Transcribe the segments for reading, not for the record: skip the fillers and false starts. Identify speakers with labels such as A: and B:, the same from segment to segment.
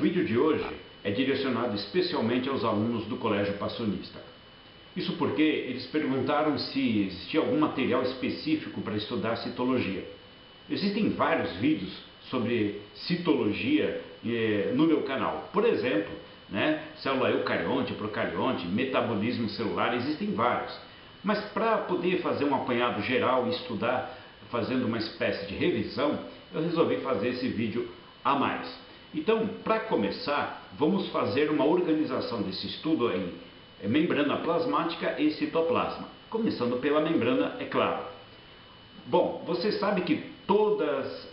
A: vídeo de hoje é direcionado especialmente aos alunos do Colégio Passionista. Isso porque eles perguntaram se existia algum material específico para estudar citologia. Existem vários vídeos sobre citologia no meu canal. Por exemplo, célula eucarionte, procarionte, metabolismo celular, existem vários. Mas para poder fazer um apanhado geral e estudar, fazendo uma espécie de revisão, eu resolvi fazer esse vídeo a mais. Então, para começar, vamos fazer uma organização desse estudo em membrana plasmática e citoplasma. Começando pela membrana, é claro. Bom, você sabe que todas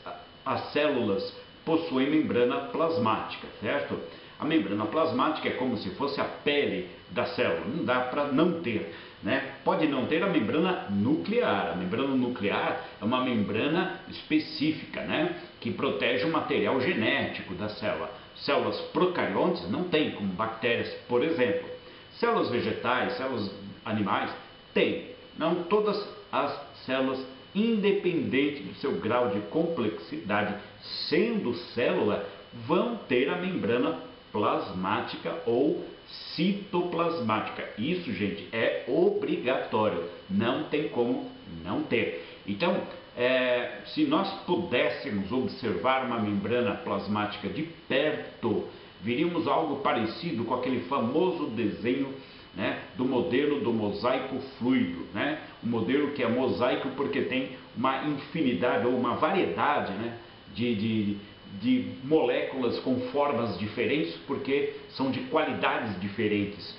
A: as células possuem membrana plasmática, certo? A membrana plasmática é como se fosse a pele da célula, não dá para não ter, Pode não ter a membrana nuclear. A membrana nuclear é uma membrana específica, que protege o material genético da célula. Células procariontes não tem, como bactérias, por exemplo. Células vegetais, células animais, tem. Não todas as células, independente do seu grau de complexidade, sendo célula, vão ter a membrana plasmática ou citoplasmática. Isso, gente, é obrigatório. Não tem como não ter. Então, se nós pudéssemos observar uma membrana plasmática de perto, veríamos algo parecido com aquele famoso desenho do modelo do mosaico fluido. O modelo que é mosaico porque tem uma infinidade ou uma variedade de moléculas com formas diferentes, porque são de qualidades diferentes,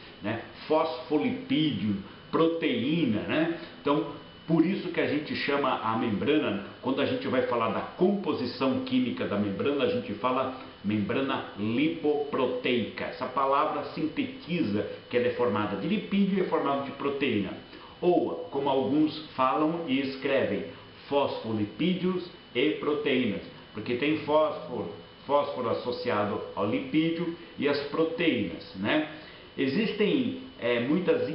A: fosfolipídio, proteína, Então, por isso que a gente chama a membrana, quando a gente vai falar da composição química da membrana, a gente fala membrana lipoproteica. Essa palavra sintetiza que ela é formada de lipídio e é formada de proteína. Ou, como alguns falam e escrevem, fosfolipídios e proteínas, porque tem fósforo associado ao lipídio e as proteínas, Existem muitas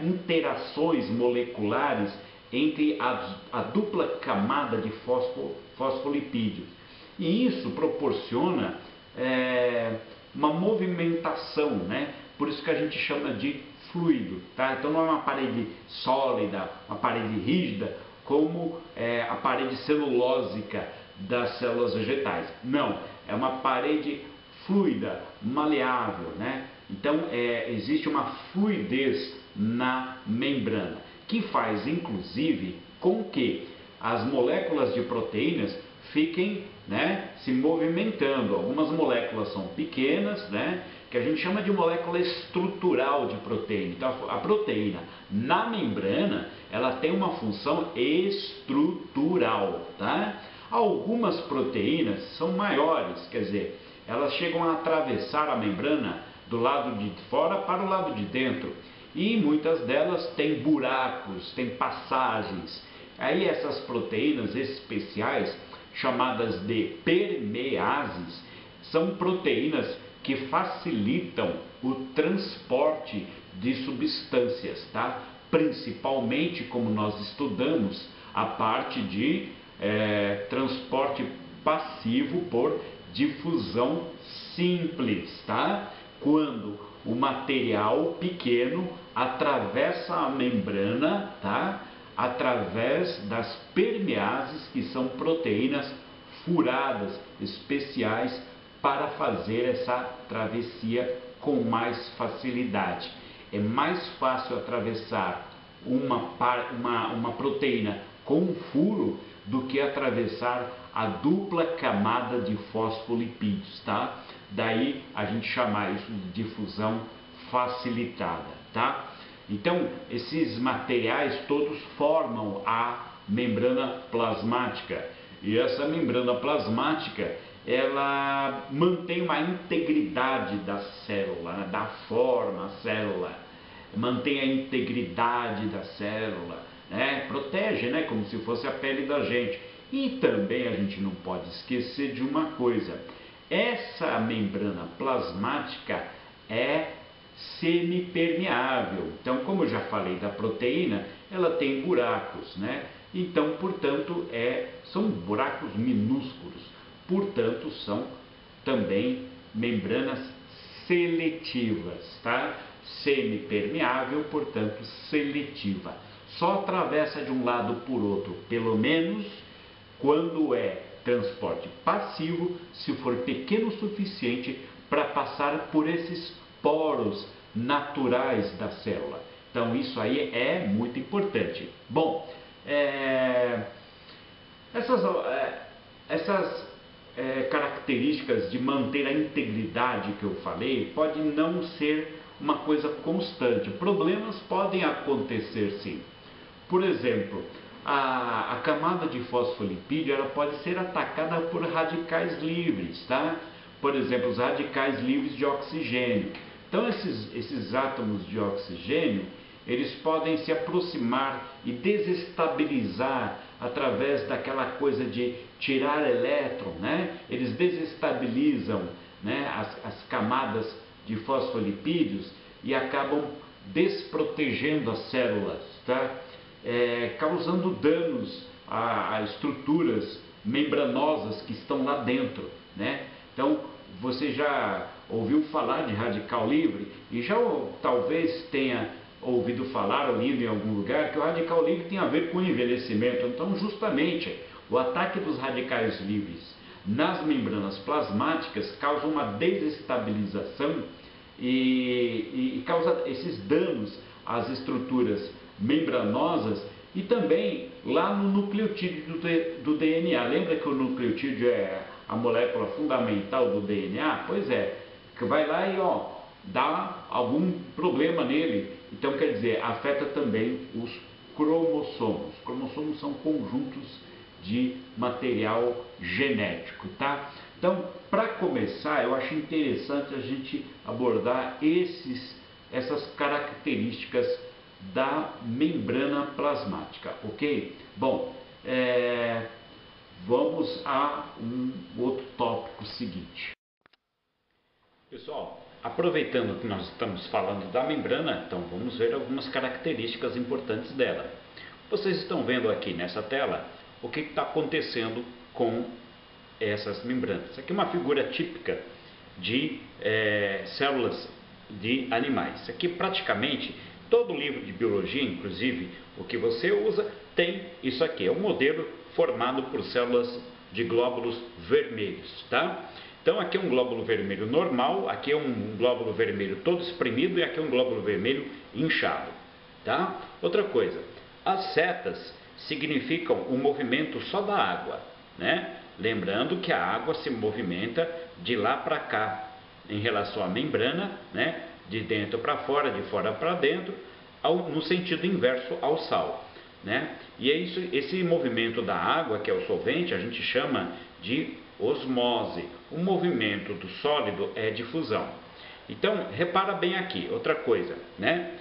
A: interações moleculares entre a dupla camada de fosfolipídios. E isso proporciona uma movimentação, Por isso que a gente chama de fluido, Então não é uma parede sólida, uma parede rígida, como a parede celulósica das células vegetais. Não, é uma parede fluida, maleável, Então existe uma fluidez na membrana, que faz inclusive com que as moléculas de proteínas fiquem se movimentando. Algumas moléculas são pequenas, que a gente chama de molécula estrutural de proteína. Então a proteína na membrana, ela tem uma função estrutural, Algumas proteínas são maiores, quer dizer, elas chegam a atravessar a membrana do lado de fora para o lado de dentro. E muitas delas têm buracos, têm passagens. Aí essas proteínas especiais, chamadas de permeases, são proteínas que facilitam o transporte de substâncias, Principalmente, como nós estudamos, a parte de transporte passivo por difusão simples, Quando o material pequeno atravessa a membrana, através das permeases, que são proteínas furadas, especiais para fazer essa travessia com mais facilidade. É mais fácil atravessar uma proteína com um furo do que atravessar a dupla camada de fosfolipídios, Daí a gente chamar isso de difusão facilitada, Então, esses materiais todos formam a membrana plasmática. E essa membrana plasmática, ela mantém uma integridade da célula, da forma da célula, mantém a integridade da célula, protege, como se fosse a pele da gente. E também a gente não pode esquecer de uma coisa: essa membrana plasmática é semipermeável. Então, como eu já falei da proteína, ela tem buracos, Então, portanto, são buracos minúsculos. Portanto, são também membranas seletivas, tá? Semipermeável, portanto seletiva. Só atravessa de um lado por outro, pelo menos quando é transporte passivo, se for pequeno o suficiente para passar por esses poros naturais da célula. Então isso aí é muito importante. Bom, essas características de manter a integridade que eu falei pode não ser uma coisa constante. Problemas podem acontecer sim. Por exemplo, a camada de fosfolipídio ela pode ser atacada por radicais livres, tá? Por exemplo, os radicais livres de oxigênio. Então esses átomos de oxigênio, eles podem se aproximar e desestabilizar através daquela coisa de tirar elétron, né? Eles desestabilizam, né, as camadas de fosfolipídios e acabam desprotegendo as células, tá? Causando danos a estruturas membranosas que estão lá dentro, né? Então, você já ouviu falar de radical livre e já talvez tenha ouvido falar ou lido em algum lugar que o radical livre tem a ver com o envelhecimento. Então, justamente, o ataque dos radicais livres nas membranas plasmáticas causa uma desestabilização e causa esses danos às estruturas membranosas e também lá no nucleotídeo do DNA. Lembra que o nucleotídeo é a molécula fundamental do DNA? Pois é, que vai lá e dá algum problema nele. Então, quer dizer, afeta também os cromossomos. Os cromossomos são conjuntos de material genético, tá? Então, para começar, eu acho interessante a gente abordar essas características da membrana plasmática, ok? Bom, vamos a um outro tópico seguinte. Pessoal, aproveitando que nós estamos falando da membrana, então vamos ver algumas características importantes dela. Vocês estão vendo aqui nessa tela o que está acontecendo com essas membranas. Isso aqui é uma figura típica de células de animais. Isso aqui praticamente todo livro de biologia, inclusive o que você usa, tem isso aqui. É um modelo formado por células de glóbulos vermelhos, tá? Então aqui é um glóbulo vermelho normal, aqui é um glóbulo vermelho todo exprimido e aqui é um glóbulo vermelho inchado, tá? Outra coisa, as setas significam o movimento só da água, né? Lembrando que a água se movimenta de lá para cá em relação à membrana, né? De dentro para fora, de fora para dentro, no sentido inverso ao sal, né? E é isso, esse movimento da água, que é o solvente, a gente chama de osmose. O movimento do sólido é difusão. Então, repara bem aqui, outra coisa, né?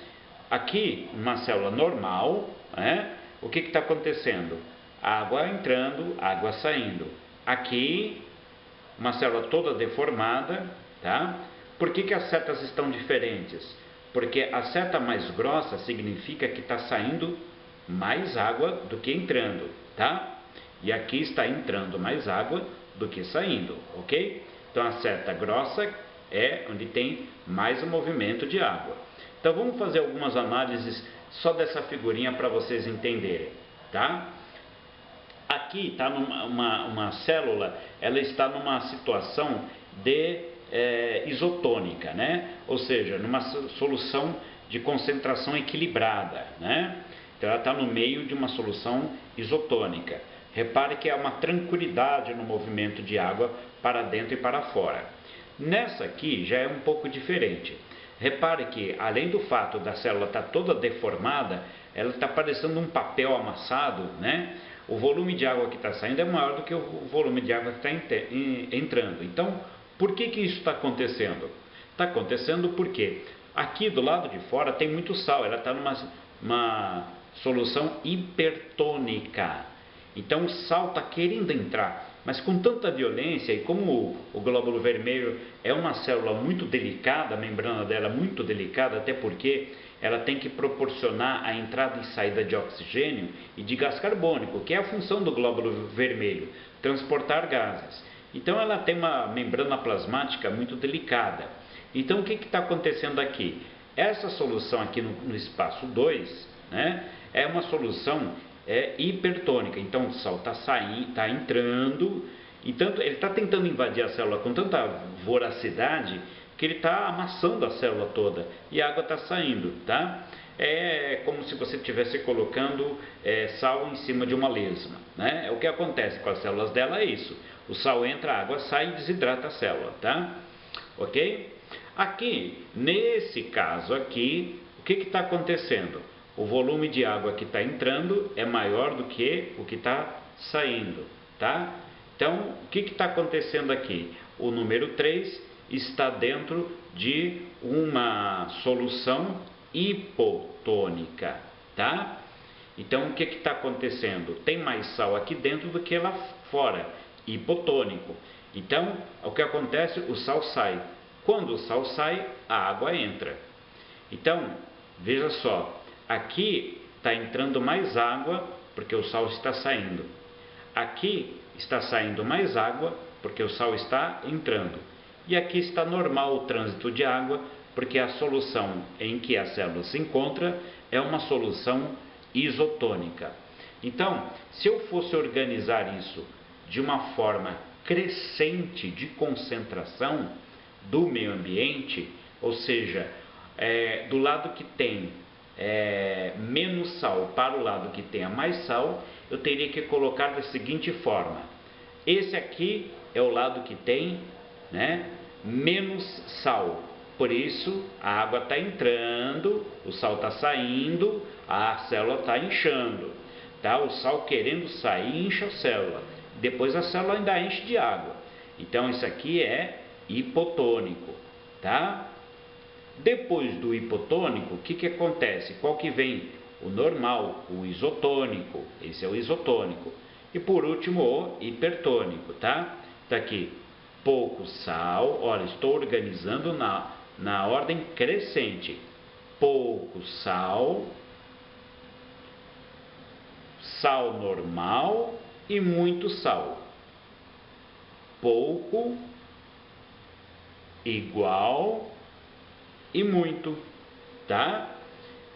A: Aqui, uma célula normal, né? O que está acontecendo? Água entrando, água saindo. Aqui, uma célula toda deformada, tá? Por que as setas estão diferentes? Porque a seta mais grossa significa que está saindo mais água do que entrando, tá? E aqui está entrando mais água do que saindo, ok? Então a seta grossa é onde tem mais o movimento de água. Então vamos fazer algumas análises só dessa figurinha para vocês entenderem, tá? Aqui está uma célula, ela está numa situação de isotônica, né? Ou seja, numa solução de concentração equilibrada, né? Então ela está no meio de uma solução isotônica. Repare que há uma tranquilidade no movimento de água para dentro e para fora. Nessa aqui já é um pouco diferente. Repare que, além do fato da célula estar toda deformada, ela está parecendo um papel amassado, né? O volume de água que está saindo é maior do que o volume de água que está entrando. Então, por que isso está acontecendo? Está acontecendo porque aqui do lado de fora tem muito sal, ela está numa solução hipertônica. Então o sal está querendo entrar, mas com tanta violência, e como o glóbulo vermelho é uma célula muito delicada, a membrana dela é muito delicada, até porque ela tem que proporcionar a entrada e saída de oxigênio e de gás carbônico, que é a função do glóbulo vermelho, transportar gases.
B: Então ela tem uma membrana plasmática muito delicada. Então o que está acontecendo aqui? Essa solução aqui no espaço 2, né, é uma solução hipertônica. Então o sal está saindo, está entrando, então ele está tentando invadir a célula com tanta voracidade que ele está amassando a célula toda e a água está saindo, tá? É como se você estivesse colocando sal em cima de uma lesma, né? É o que acontece com as células dela, é isso. O sal entra, a água sai e desidrata a célula, tá? Ok? Aqui, nesse caso aqui, o que está acontecendo? O volume de água que está entrando é maior do que o que está saindo, tá? Então, o que está acontecendo aqui? O número 3 está dentro de uma solução hipotônica, tá? Então, o que está acontecendo? Tem mais sal aqui dentro do que lá fora, hipotônico. Então, o que acontece? O sal sai. Quando o sal sai, a água entra. Então, veja só, aqui está entrando mais água porque o sal está saindo. Aqui está saindo mais água porque o sal está entrando. E aqui está normal o trânsito de água porque a solução em que a célula se encontra é uma solução isotônica. Então, se eu fosse organizar isso de uma forma crescente de concentração do meio ambiente, ou seja, do lado que tem menos sal para o lado que tenha mais sal, eu teria que colocar da seguinte forma: esse aqui é o lado que tem, né, menos sal, por isso a água está entrando, o sal está saindo, a célula está inchando, tá? O sal querendo sair incha a célula, depois a célula ainda enche de água. Então isso aqui é hipotônico, tá? Depois do hipotônico, o que acontece? Qual que vem? O normal, o isotônico, esse é o isotônico. E por último o hipertônico, tá? Tá aqui, pouco sal, olha, estou organizando na ordem crescente. Pouco sal, sal normal e muito sal. Pouco, igual e muito, tá?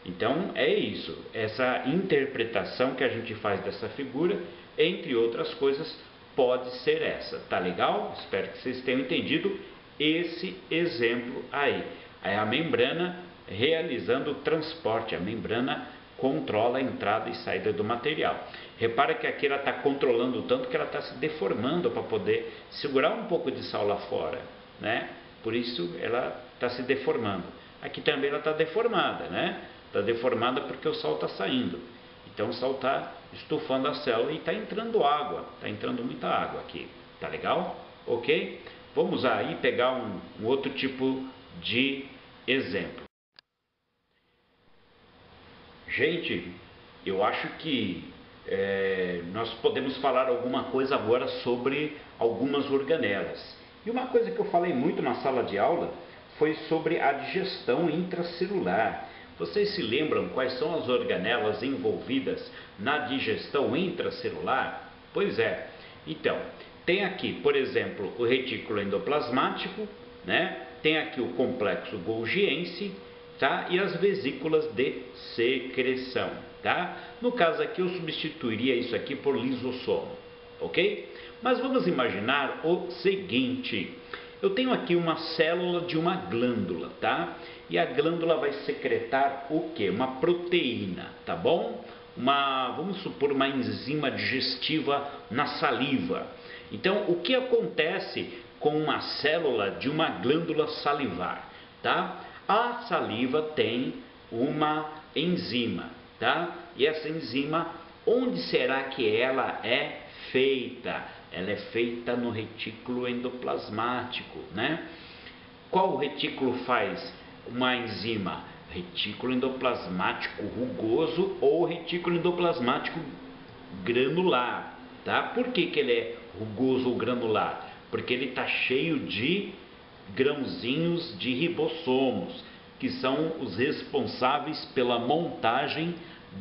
B: Então é isso, essa interpretação que a gente faz dessa figura, entre outras coisas, pode ser essa, tá legal? Espero que vocês tenham entendido esse exemplo aí. É a membrana realizando o transporte, a membrana controla a entrada e saída do material. Repara que aqui ela está controlando tanto que ela está se deformando para poder segurar um pouco de sal lá fora, né? Por isso ela está se deformando. Aqui também ela está deformada, né? Está deformada porque o sal está saindo. Então o sal está estufando a célula e está entrando água. Está entrando muita água aqui. Tá legal? Ok? Vamos aí pegar um outro tipo de exemplo. Gente, eu acho que nós podemos falar alguma coisa agora sobre algumas organelas. E uma coisa que eu falei muito na sala de aula foi sobre a digestão intracelular. Vocês se lembram quais são as organelas envolvidas na digestão intracelular? Pois é. Então, tem aqui, por exemplo, o retículo endoplasmático, né? Tem aqui o complexo golgiense, tá? E as vesículas de secreção, tá? No caso aqui eu substituiria isso aqui por lisossomo, ok? Mas vamos imaginar o seguinte: eu tenho aqui uma célula de uma glândula, tá? E a glândula vai secretar o que? Uma proteína, tá bom? Vamos supor, uma enzima digestiva na saliva. Então, o que acontece com uma célula de uma glândula salivar, tá? A saliva tem uma enzima, tá? E essa enzima, onde será que ela é feita? Ela é feita no retículo endoplasmático, né? Qual retículo faz uma enzima? Retículo endoplasmático rugoso ou retículo endoplasmático granular, tá? Por que ele é rugoso ou granular? Porque ele está cheio de grãozinhos de ribossomos, que são os responsáveis pela montagem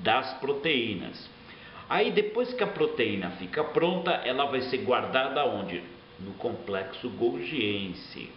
B: das proteínas. Aí depois que a proteína fica pronta, ela vai ser guardada onde? no complexo golgiense,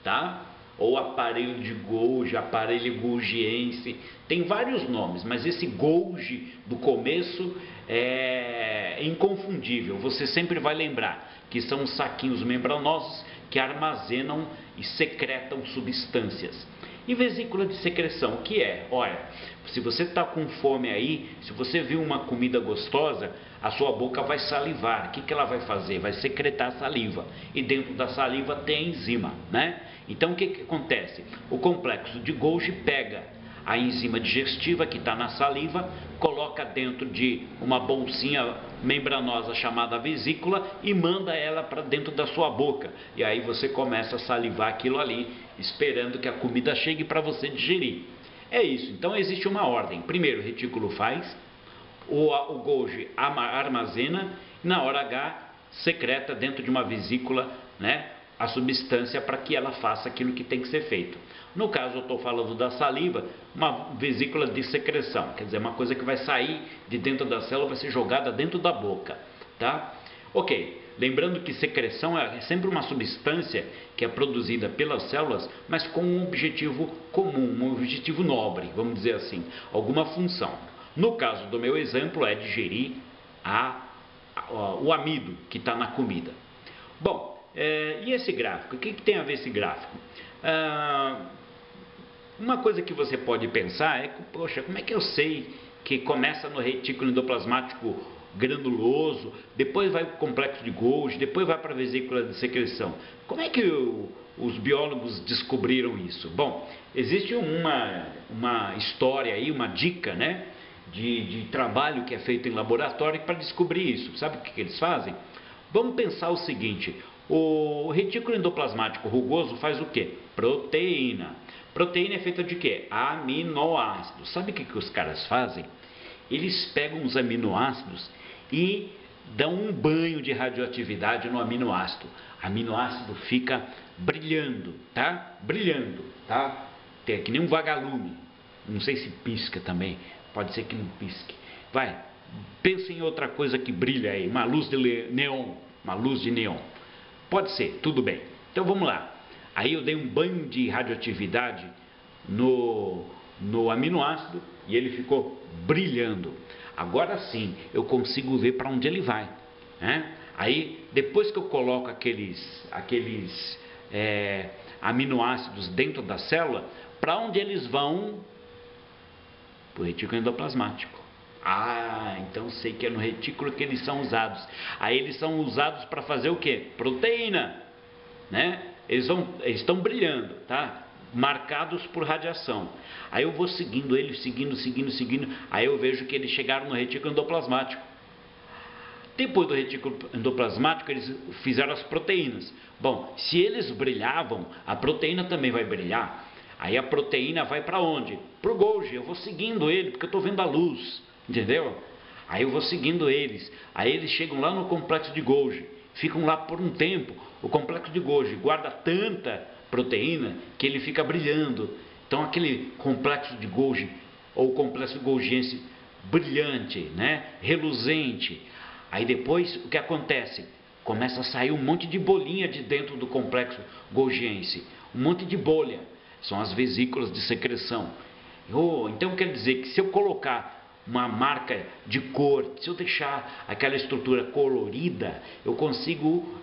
B: tá? Ou aparelho de Golgi, aparelho golgiense, tem vários nomes, mas esse Golgi do começo é inconfundível, você sempre vai lembrar que são os saquinhos membranosos que armazenam e secretam substâncias. E vesícula de secreção, o que é? Olha, se você está com fome aí, se você viu uma comida gostosa, a sua boca vai salivar. O que ela vai fazer? Vai secretar saliva. E dentro da saliva tem a enzima, né? Então o que acontece? O complexo de Golgi pega a enzima digestiva que está na saliva, coloca dentro de uma bolsinha membranosa chamada vesícula e manda ela para dentro da sua boca. E aí você começa a salivar aquilo ali, esperando que a comida chegue para você digerir. É isso. Então existe uma ordem. Primeiro o retículo faz, o Golgi armazena e na hora H secreta dentro de uma vesícula, né, a substância para que ela faça aquilo que tem que ser feito. No caso, eu estou falando da saliva, uma vesícula de secreção, quer dizer, uma coisa que vai sair de dentro da célula, vai ser jogada dentro da boca, tá? Ok, lembrando que secreção é sempre uma substância que é produzida pelas células, mas com um objetivo comum, um objetivo nobre, vamos dizer assim, alguma função. No caso do meu exemplo, é digerir o amido que está na comida. Bom, e esse gráfico? O que tem a ver esse gráfico? Uma coisa que você pode pensar é, poxa, como é que eu sei que começa no retículo endoplasmático granuloso, depois vai para o complexo de Golgi, depois vai para a vesícula de secreção? Como é que os biólogos descobriram isso? Bom, existe uma história aí, uma dica, né, de trabalho que é feito em laboratório para descobrir isso. Sabe o que eles fazem? Vamos pensar o seguinte: o retículo endoplasmático rugoso faz o quê? Proteína. Proteína é feita de quê? Aminoácidos. Sabe o que os caras fazem? Eles pegam os aminoácidos e dão um banho de radioatividade no aminoácido. O aminoácido fica brilhando, tá? Brilhando, tá? É que nem um vagalume. Não sei se pisca também. Pode ser que não pisque. Vai, pensa em outra coisa que brilha aí. Uma luz de neon. Uma luz de neon. Pode ser, tudo bem. Então vamos lá. Aí eu dei um banho de radioatividade no aminoácido e ele ficou brilhando. Agora sim eu consigo ver para onde ele vai, né? Aí depois que eu coloco aqueles aminoácidos dentro da célula, para onde eles vão? Para o retículo endoplasmático. Então sei que é no retículo que eles são usados. Aí eles são usados para fazer o quê? Proteína, né? Eles estão brilhando, tá? Marcados por radiação. Aí eu vou seguindo eles, seguindo. Aí eu vejo que eles chegaram no retículo endoplasmático. Depois do retículo endoplasmático, eles fizeram as proteínas. Bom, se eles brilhavam, a proteína também vai brilhar. Aí a proteína vai para onde? Para o Golgi. Eu vou seguindo ele, porque eu estou vendo a luz. Entendeu? Aí eu vou seguindo eles. Aí eles chegam lá no complexo de Golgi. Ficam lá por um tempo. O complexo de Golgi guarda tanta proteína que ele fica brilhando. Então aquele complexo de Golgi, ou complexo golgiense brilhante, né? Reluzente. Aí depois o que acontece? Começa a sair um monte de bolinha de dentro do complexo golgiense. Um monte de bolha. São as vesículas de secreção. Então quer dizer que se eu colocar uma marca de cor, se eu deixar aquela estrutura colorida, eu consigo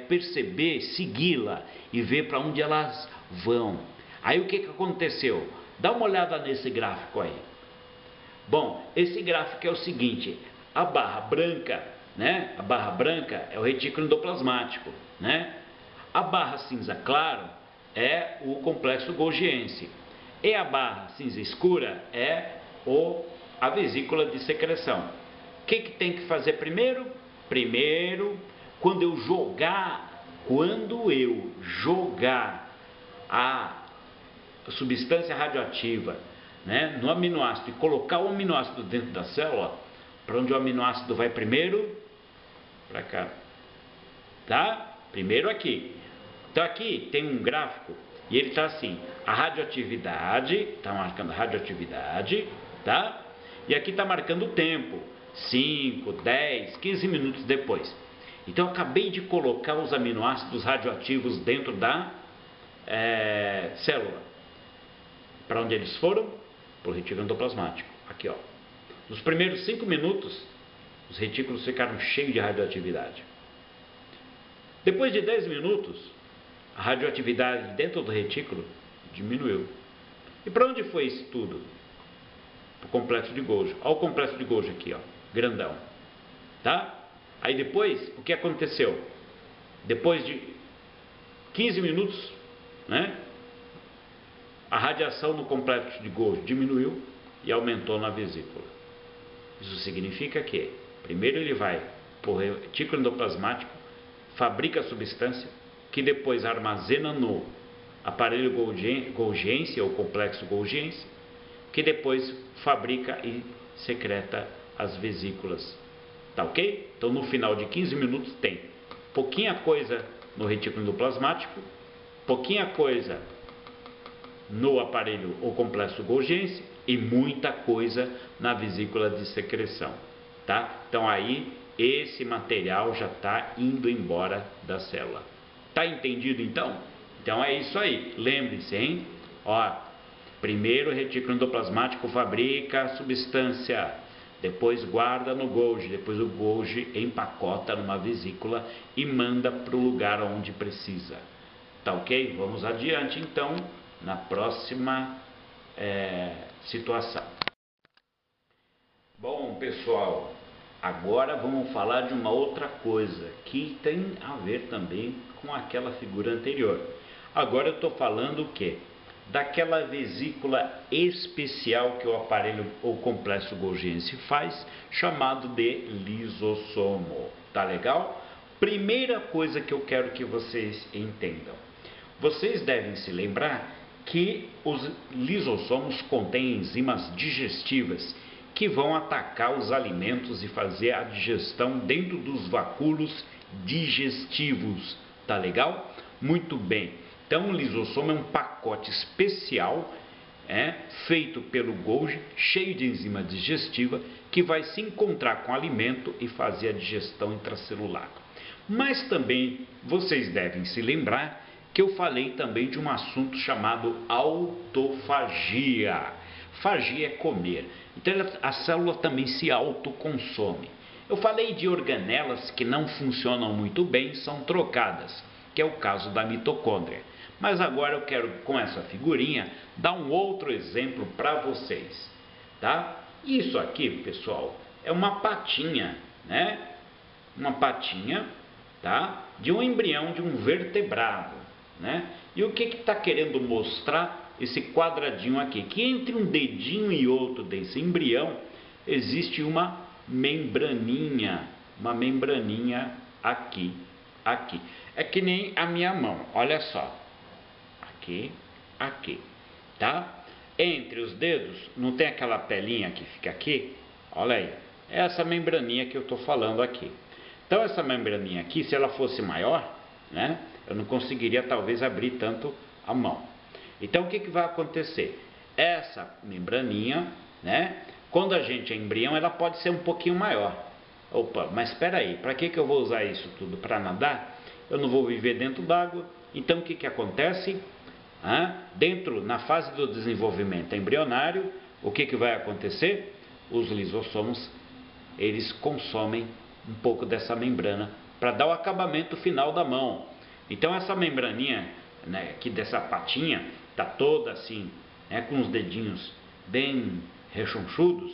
B: perceber, segui-la e ver para onde elas vão. Aí o que aconteceu? Dá uma olhada nesse gráfico aí. Bom, esse gráfico é o seguinte: a barra branca, né? A barra branca é o retículo endoplasmático, né? A barra cinza claro é o complexo golgiense. E a barra cinza escura é a vesícula de secreção. O que tem que fazer primeiro? Primeiro, quando eu jogar a substância radioativa, né, no aminoácido e colocar o aminoácido dentro da célula, para onde o aminoácido vai primeiro? Para cá. Tá? Primeiro aqui. Então aqui tem um gráfico e ele está assim: a radioatividade, está marcando a radioatividade, tá? E aqui está marcando o tempo, 5, 10, 15 minutos depois. Então eu acabei de colocar os aminoácidos radioativos dentro da célula. Para onde eles foram? Para o retículo endoplasmático. Aqui, ó. Nos primeiros 5 minutos, os retículos ficaram cheios de radioatividade. Depois de 10 minutos, a radioatividade dentro do retículo diminuiu. E para onde foi isso tudo? Para o complexo de Golgi. Olha o complexo de Golgi aqui, ó, grandão. Tá? Aí depois, o que aconteceu? Depois de 15 minutos, né, a radiação no complexo de Golgi diminuiu e aumentou na vesícula. Isso significa que, primeiro ele vai para o retículo endoplasmático, fabrica a substância, que depois armazena no aparelho golgiense ou complexo golgiense, que depois fabrica e secreta as vesículas. Tá ok? Então no final de 15 minutos tem pouquinha coisa no retículo endoplasmático, pouquinha coisa no aparelho ou complexo golgiense e muita coisa na vesícula de secreção. Tá? Então aí esse material já está indo embora da célula. Tá entendido então? Então é isso aí. Lembre-se, hein? Ó, primeiro o retículo endoplasmático fabrica a substância, depois guarda no Golgi, depois o Golgi empacota numa vesícula e manda para o lugar onde precisa. Tá ok? Vamos adiante então na próxima situação. Bom, pessoal, agora vamos falar de uma outra coisa que tem a ver também com aquela figura anterior. Agora eu estou falando o quê? Daquela vesícula especial que o aparelho ou complexo golgiense faz, chamado de lisossomo. Tá legal? Primeira coisa que eu quero que vocês entendam. Vocês devem se lembrar que os lisossomos contêm enzimas digestivas que vão atacar os alimentos e fazer a digestão dentro dos vacúolos digestivos. Tá legal? Muito bem. Então, o lisossomo é um pacote especial feito pelo Golgi, cheio de enzima digestiva, que vai se encontrar com o alimento e fazer a digestão intracelular. Mas também vocês devem se lembrar que eu falei também de um assunto chamado autofagia. Fagia é comer. Então a célula também se autoconsome. Eu falei de organelas que não funcionam muito bem, são trocadas, que é o caso da mitocôndria. Mas agora eu quero, com essa figurinha, dar um outro exemplo para vocês. Tá? Isso aqui, pessoal, é uma patinha, né? Uma patinha, tá? De um embrião de um vertebrado. Né? E o que está querendo mostrar esse quadradinho aqui? Que entre um dedinho e outro desse embrião existe uma membraninha aqui. É que nem a minha mão, olha só. Aqui, tá? Entre os dedos não tem aquela pelinha que fica aqui? Olha aí, é essa membraninha que eu estou falando aqui. Então essa membraninha aqui, se ela fosse maior, né? Eu não conseguiria talvez abrir tanto a mão. Então o que vai acontecer? Essa membraninha, né? Quando a gente é embrião, ela pode ser um pouquinho maior. Opa, mas espera aí, para que eu vou usar isso tudo? Para nadar? Eu não vou viver dentro d'água. Então o que acontece? Na fase do desenvolvimento embrionário, o que vai acontecer? Os lisossomos, eles consomem um pouco dessa membrana para dar o acabamento final da mão. Então essa membraninha, né, aqui dessa patinha, está toda assim, né, com os dedinhos bem rechonchudos,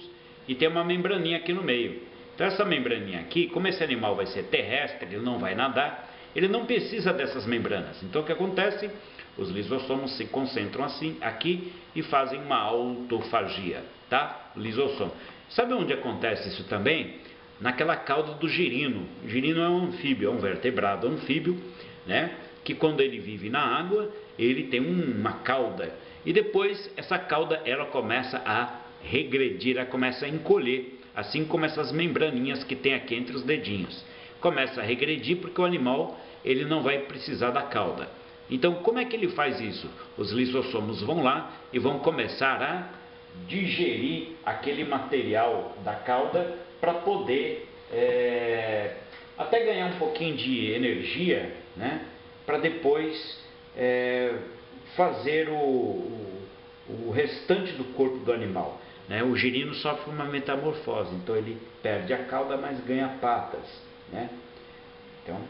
B: e tem uma membraninha aqui no meio. Então essa membraninha aqui, como esse animal vai ser terrestre, ele não vai nadar, ele não precisa dessas membranas. Então o que acontece? Os lisossomos se concentram assim, aqui, e fazem uma autofagia, tá? Lisossomo. Sabe onde acontece isso também? Naquela cauda do girino. O girino é um anfíbio, é um vertebrado anfíbio, né? Que quando ele vive na água, ele tem uma cauda. E depois essa cauda, ela começa a regredir, ela começa a encolher, assim como essas membraninhas que tem aqui entre os dedinhos. Começa a regredir porque o animal, ele não vai precisar da cauda. Então, como é que ele faz isso? Os lisossomos vão lá e vão começar a digerir aquele material da cauda para poder até ganhar um pouquinho de energia, né, para depois fazer o restante do corpo do animal. Né? O girino sofre uma metamorfose, então ele perde a cauda, mas ganha patas. Né? Então,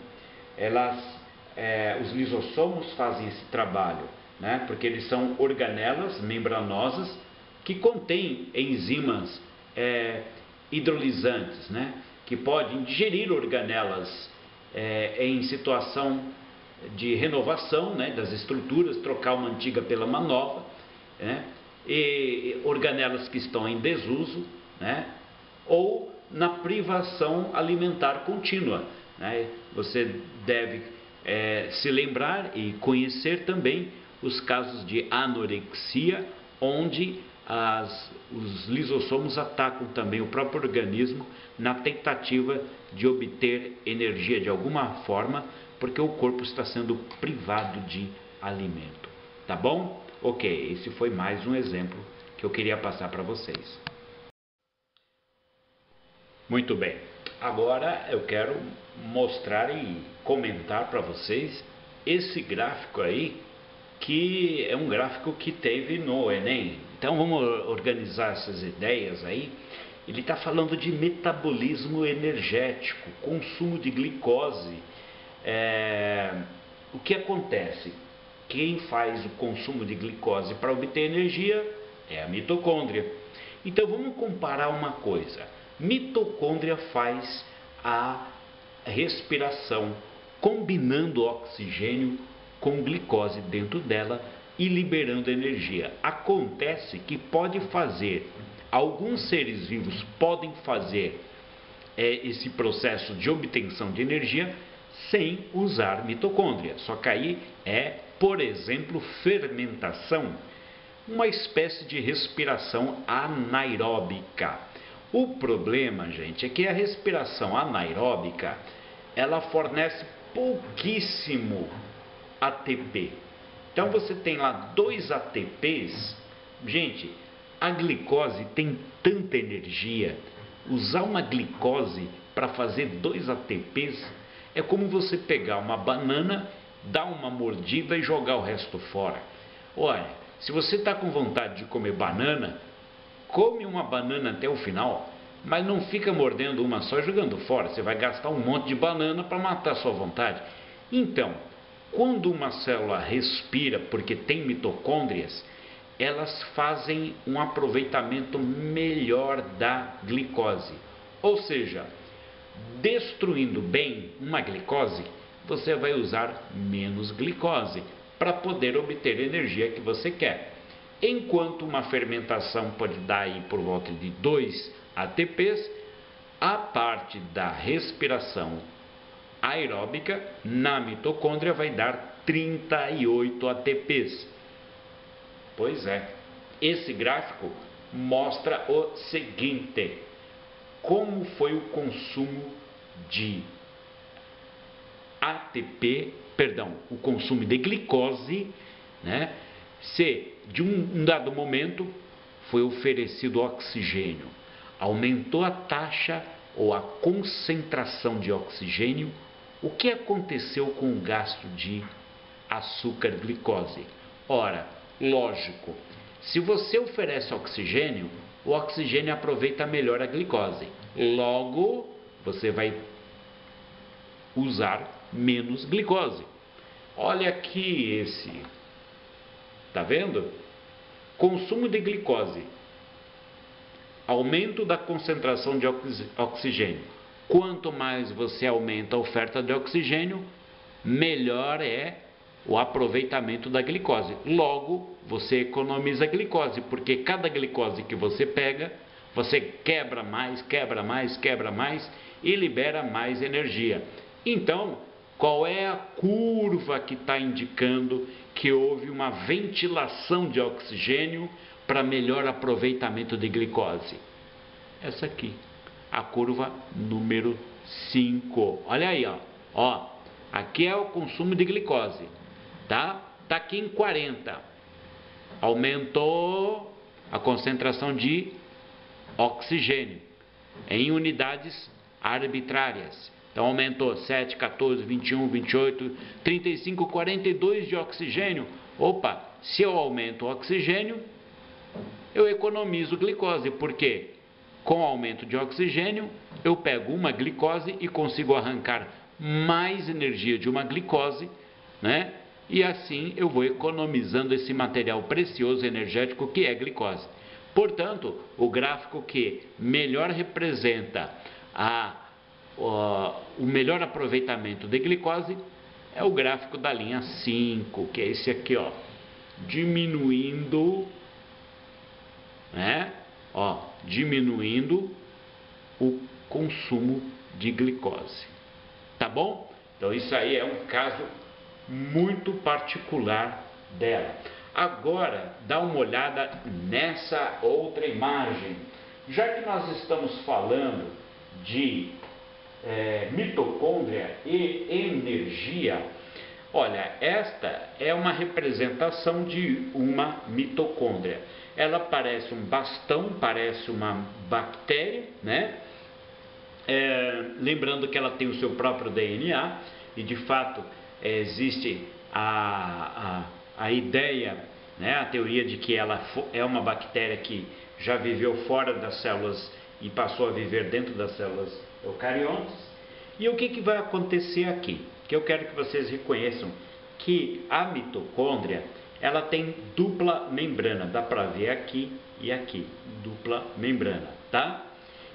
B: os lisossomos fazem esse trabalho, né? Porque eles são organelas membranosas que contêm enzimas hidrolisantes, né? Que podem digerir organelas em situação de renovação, né, das estruturas, trocar uma antiga pela uma nova, né? E organelas que estão em desuso, né? Ou na privação alimentar contínua. Né? Você deve se lembrar e conhecer também os casos de anorexia, onde os lisossomos atacam também o próprio organismo na tentativa de obter energia de alguma forma, porque o corpo está sendo privado de alimento. Tá bom? Ok, esse foi mais um exemplo que eu queria passar para vocês. Muito bem, agora eu quero mostrar e comentar para vocês esse gráfico aí, que é um gráfico que teve no Enem. Então vamos organizar essas ideias aí. Ele está falando de metabolismo energético, consumo de glicose. O que acontece? Quem faz o consumo de glicose para obter energia é a mitocôndria. Então vamos comparar uma coisa. Mitocôndria faz a respiração combinando oxigênio com glicose dentro dela e liberando energia. Acontece que alguns seres vivos podem fazer esse processo de obtenção de energia sem usar mitocôndria. Só que aí por exemplo, fermentação, uma espécie de respiração anaeróbica. O problema, gente, é que a respiração anaeróbica, ela fornece pouquíssimo ATP. Então você tem lá 2 ATPs. Gente, a glicose tem tanta energia. Usar uma glicose para fazer 2 ATPs é como você pegar uma banana, dar uma mordida e jogar o resto fora. Olha, se você está com vontade de comer banana, come uma banana até o final, mas não fica mordendo uma só e jogando fora. Você vai gastar um monte de banana para matar a sua vontade. Então, quando uma célula respira porque tem mitocôndrias, elas fazem um aproveitamento melhor da glicose. Ou seja, destruindo bem uma glicose, você vai usar menos glicose para poder obter a energia que você quer. Enquanto uma fermentação pode dar aí por volta de 2 ATPs, a parte da respiração aeróbica na mitocôndria vai dar 38 ATPs. Pois é, esse gráfico mostra o seguinte: como foi o consumo de o consumo de glicose, né? Se de um dado momento foi oferecido oxigênio, aumentou a taxa ou a concentração de oxigênio, o que aconteceu com o gasto de açúcar glicose? Ora, lógico, se você oferece oxigênio, o oxigênio aproveita melhor a glicose. Logo, você vai usar menos glicose. Olha aqui esse. Tá vendo? Consumo de glicose. Aumento da concentração de oxigênio. Quanto mais você aumenta a oferta de oxigênio, melhor é o aproveitamento da glicose. Logo, você economiza glicose, porque cada glicose que você pega, você quebra mais e libera mais energia. Então, qual é a curva que está indicando que houve uma ventilação de oxigênio para melhor aproveitamento de glicose? Essa aqui, a curva número 5. Olha aí, ó. Aqui é o consumo de glicose, tá? Tá aqui em 40. Aumentou a concentração de oxigênio em unidades arbitrárias. Então aumentou 7, 14, 21, 28, 35, 42 de oxigênio. Opa, se eu aumento o oxigênio, eu economizo glicose, porque com o aumento de oxigênio, eu pego uma glicose e consigo arrancar mais energia de uma glicose, né? E assim eu vou economizando esse material precioso energético que é glicose. Portanto, o gráfico que melhor representa o melhor aproveitamento de glicose é o gráfico da linha 5, que é esse aqui, ó, diminuindo, né? Ó, diminuindo o consumo de glicose. Tá bom? Então isso aí é um caso muito particular dela. Agora, dá uma olhada nessa outra imagem. Já que nós estamos falando de mitocôndria e energia, olha, esta é uma representação de uma mitocôndria. Ela parece um bastão, parece uma bactéria, né? Lembrando que ela tem o seu próprio DNA e de fato existe a ideia, né, a teoria de que ela é uma bactéria que já viveu fora das células e passou a viver dentro das células eucariontes. E o que vai acontecer aqui? Que eu quero que vocês reconheçam que a mitocôndria, ela tem dupla membrana, dá para ver aqui e aqui, dupla membrana, tá?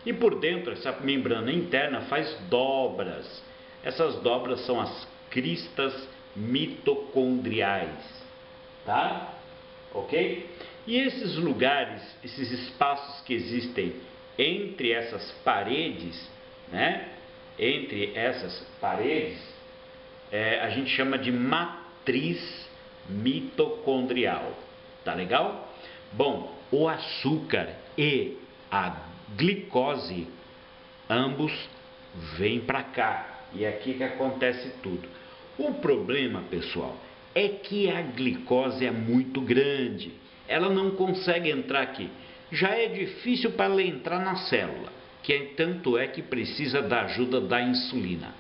B: E por dentro, essa membrana interna faz dobras. Essas dobras são as cristas mitocondriais, tá? Ok? E esses lugares, esses espaços que existem entre essas paredes, né? Entre essas paredes, a gente chama de matriz mitocondrial, tá legal? Bom, o açúcar e a glicose, ambos vêm para cá, e é aqui que acontece tudo. O problema, pessoal, é que a glicose é muito grande, ela não consegue entrar aqui. Já é difícil para ela entrar na célula, tanto é que precisa da ajuda da insulina.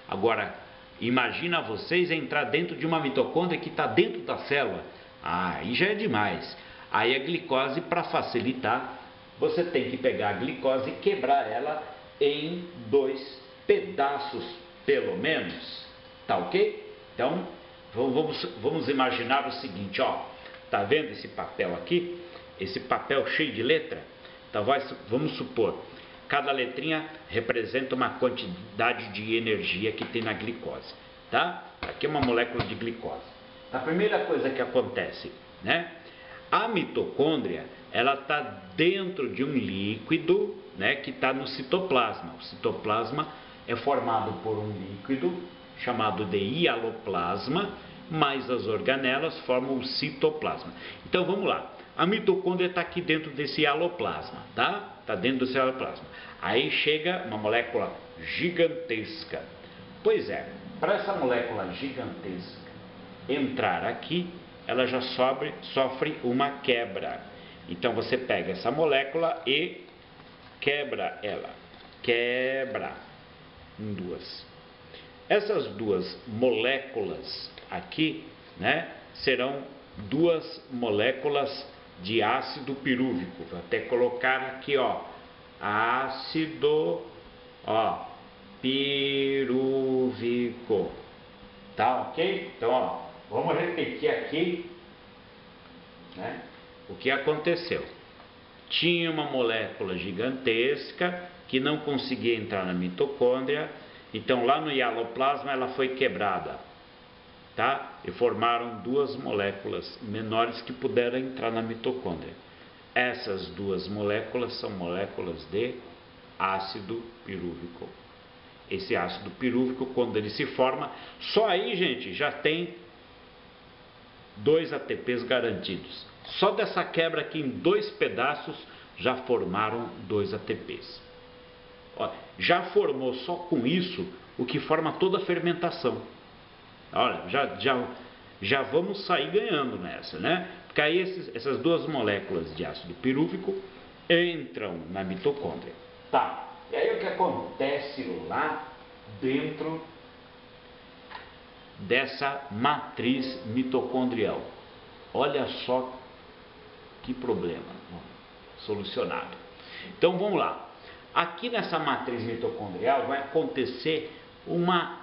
B: Agora, imagina vocês entrar dentro de uma mitocôndria que está dentro da célula. Aí já é demais. Aí a glicose, para facilitar, você tem que pegar a glicose e quebrar ela em 2 pedaços, pelo menos. Tá ok? Então, vamos imaginar o seguinte, ó. Tá vendo esse papel aqui? Esse papel cheio de letra? Então, vamos supor, cada letrinha representa uma quantidade de energia que tem na glicose, tá? Aqui é uma molécula de glicose. A primeira coisa que acontece, né? A mitocôndria, ela está dentro de um líquido, né, que está no citoplasma. O citoplasma é formado por um líquido chamado de hialoplasma, mais as organelas formam o citoplasma. Então vamos lá. A mitocôndria está aqui dentro desse hialoplasma, tá? Está dentro desse hialoplasma. Aí chega uma molécula gigantesca. Pois é, para essa molécula gigantesca entrar aqui, ela já sofre uma quebra. Então você pega essa molécula e quebra ela. Quebra em 2. Essas 2 moléculas aqui, né, serão 2 moléculas de ácido pirúvico. Vou até colocar aqui, ó, ácido, ó, pirúvico. Tá ok? Então, ó, vamos repetir aqui, né, o que aconteceu. Tinha uma molécula gigantesca que não conseguia entrar na mitocôndria, então lá no hialoplasma ela foi quebrada, tá? E formaram 2 moléculas menores que puderam entrar na mitocôndria. Essas 2 moléculas são moléculas de ácido pirúvico. Esse ácido pirúvico, quando ele se forma, só aí, gente, já tem 2 ATPs garantidos. Só dessa quebra aqui em 2 pedaços já formaram 2 ATPs. Ó, já formou só com isso o que forma toda a fermentação. Olha, já vamos sair ganhando nessa, né? Porque aí essas 2 moléculas de ácido pirúvico entram na mitocôndria. Tá, e aí o que acontece lá dentro dessa matriz mitocondrial. Olha só que problema solucionado. Então vamos lá. Aqui nessa matriz mitocondrial vai acontecer uma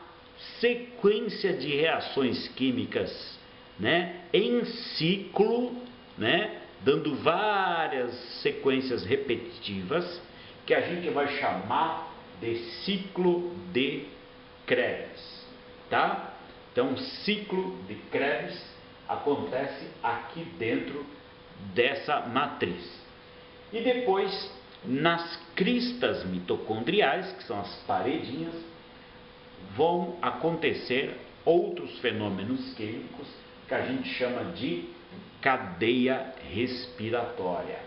B: sequência de reações químicas, né, em ciclo, né, dando várias sequências repetitivas, que a gente vai chamar de ciclo de Krebs, tá? Então, ciclo de Krebs acontece aqui dentro dessa matriz. E depois, nas cristas mitocondriais, que são as paredinhas, vão acontecer outros fenômenos químicos que a gente chama de cadeia respiratória,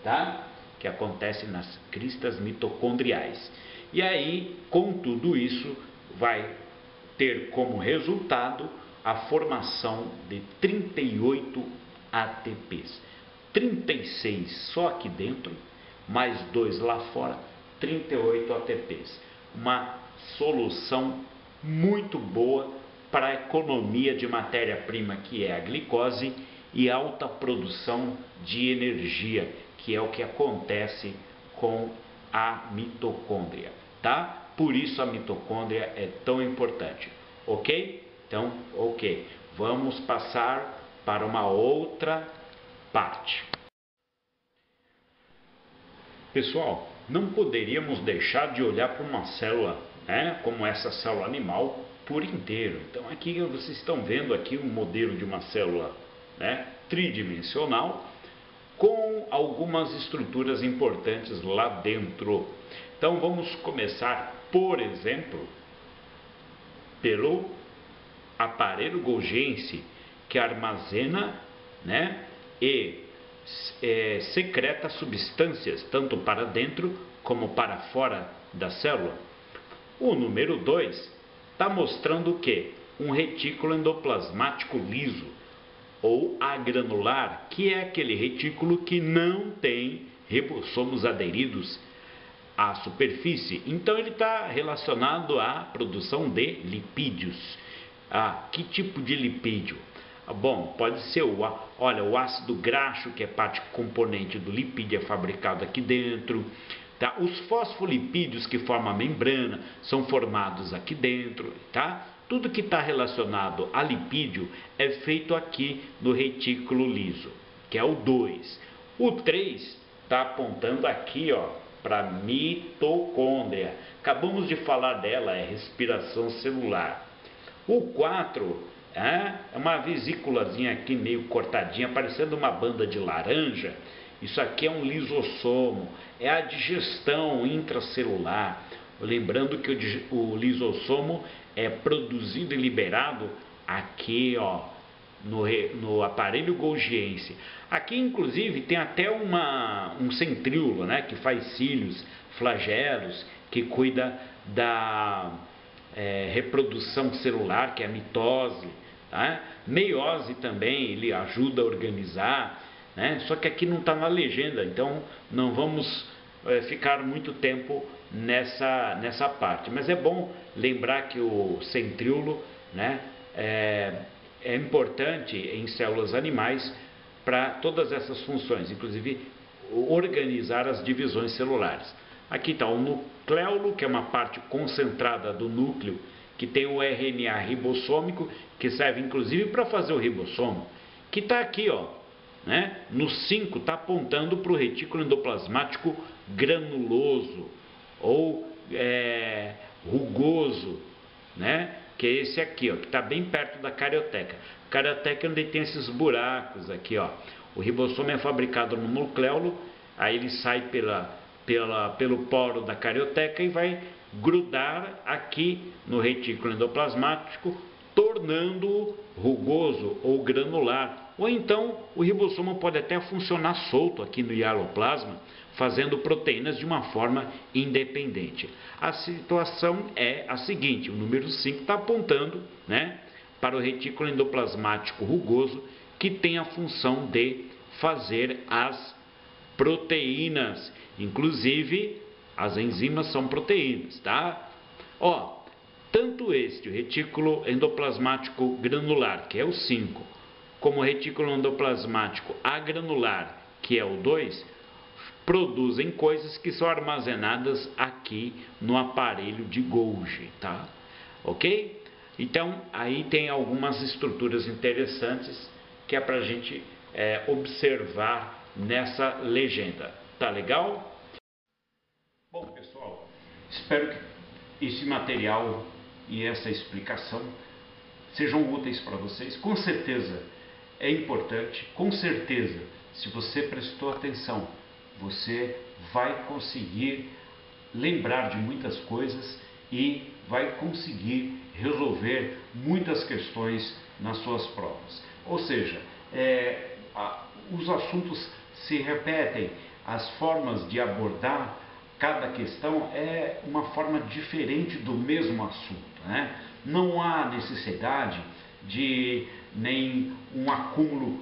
B: tá? Que acontece nas cristas mitocondriais. E aí, com tudo isso, vai ter como resultado a formação de 38 ATPs. 36 só aqui dentro, mais 2 lá fora, 38 ATPs. Uma solução muito boa para a economia de matéria-prima, que é a glicose, e alta produção de energia, que é o que acontece com a mitocôndria, tá? Por isso a mitocôndria é tão importante, ok? Então, ok. Vamos passar para uma outra parte. Pessoal, não poderíamos deixar de olhar para uma célula, né, como essa célula animal, por inteiro. Então aqui vocês estão vendo aqui um modelo de uma célula, né, tridimensional, com algumas estruturas importantes lá dentro. Então vamos começar, por exemplo, pelo aparelho Golgi, que armazena, né, e secreta substâncias, tanto para dentro como para fora da célula. O número 2 está mostrando o que? Um retículo endoplasmático liso, ou agranular, que é aquele retículo que não tem ribossomos aderidos à superfície. Então ele está relacionado à produção de lipídios. Que tipo de lipídio? Bom, pode ser o ácido graxo, que é parte componente do lipídio, é fabricado aqui dentro. Tá? Os fosfolipídios que formam a membrana são formados aqui dentro, tá? Tudo que está relacionado a lipídio é feito aqui no retículo liso, que é o 2. O 3 está apontando aqui, para a mitocôndria. Acabamos de falar dela, é respiração celular. O 4 é uma vesículazinha aqui meio cortadinha, parecendo uma banda de laranja. Isso aqui é um lisossomo, é a digestão intracelular. Lembrando que o lisossomo é produzido e liberado aqui, no aparelho Golgi. Aqui, inclusive, tem até um centríolo, né, que faz cílios, flagelos, que cuida da reprodução celular, que é a mitose. Tá? Meiose também, ele ajuda a organizar, né? Só que aqui não está na legenda, então não vamos ficar muito tempo nessa parte. Mas é bom lembrar que o centríolo, né, é importante em células animais para todas essas funções, inclusive organizar as divisões celulares. Aqui está o nucleolo, que é uma parte concentrada do núcleo, que tem o RNA ribossômico, que serve inclusive para fazer o ribossomo, que está aqui, né? No 5 está apontando para o retículo endoplasmático granuloso ou rugoso, né? Que é esse aqui, que está bem perto da carioteca. Carioteca é onde tem esses buracos aqui, O ribossomo é fabricado no nucleolo, aí ele sai pelo poro da carioteca e vai grudar aqui no retículo endoplasmático, tornando-o rugoso ou granular. Ou então o ribossomo pode até funcionar solto aqui no hialoplasma, fazendo proteínas de uma forma independente. A situação é a seguinte: o número 5 está apontando, né, para o retículo endoplasmático rugoso, que tem a função de fazer as proteínas. Inclusive, as enzimas são proteínas, tá? tanto este, o retículo endoplasmático granular, que é o 5, como o retículo endoplasmático agranular, que é o 2, produzem coisas que são armazenadas aqui no aparelho de Golgi, tá? Ok? Então, aí tem algumas estruturas interessantes que é para a gente observar nessa legenda. Tá legal?
A: Bom, pessoal, espero que esse material e essa explicação sejam úteis para vocês. Com certeza é importante, com certeza, se você prestou atenção, você vai conseguir lembrar de muitas coisas e vai conseguir resolver muitas questões nas suas provas. Ou seja, os assuntos se repetem, as formas de abordar cada questão é uma forma diferente do mesmo assunto, né? Não há necessidade de nem um acúmulo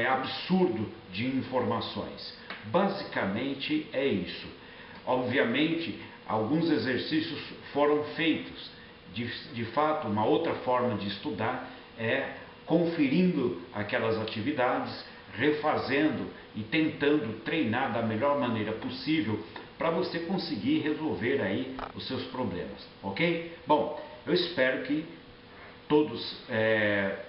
A: absurdo de informações. Basicamente é isso. Obviamente, alguns exercícios foram feitos. De fato, uma outra forma de estudar é conferindo aquelas atividades, refazendo e tentando treinar da melhor maneira possível para você conseguir resolver aí os seus problemas, ok? Bom, eu espero que todos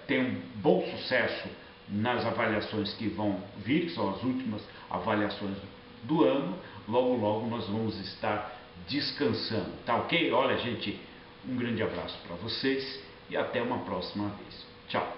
A: tenham bom sucesso nas avaliações que vão vir, que são as últimas avaliações do ano. Logo, logo nós vamos estar descansando, tá ok? Olha, gente, um grande abraço para vocês e até uma próxima vez. Tchau!